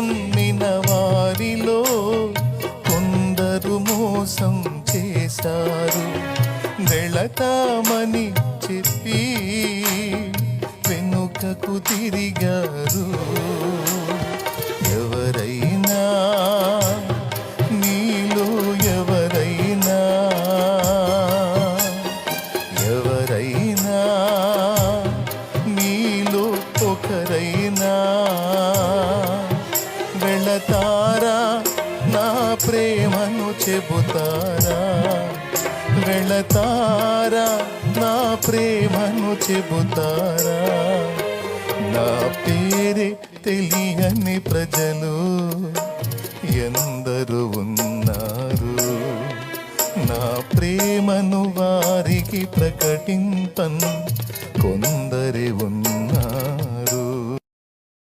నమ్మిన వారిలో కొందరు మోసం చేశారు. వెళతామని చెప్పి వెనుకకు తిరిగారు. ఎవరైనా నీలో ఎవరైనా నీలో ఒకరైనా వెళతారా నా ప్రేమను చెబుతారా? వెళతారా నా ప్రేమను చెబుతారా? నా పేరే తెలియని ప్రజలు ఎందరు ఉన్నారు. నా ప్రేమను వారికి ప్రకటింపన్ కొందరే ఉన్నారు.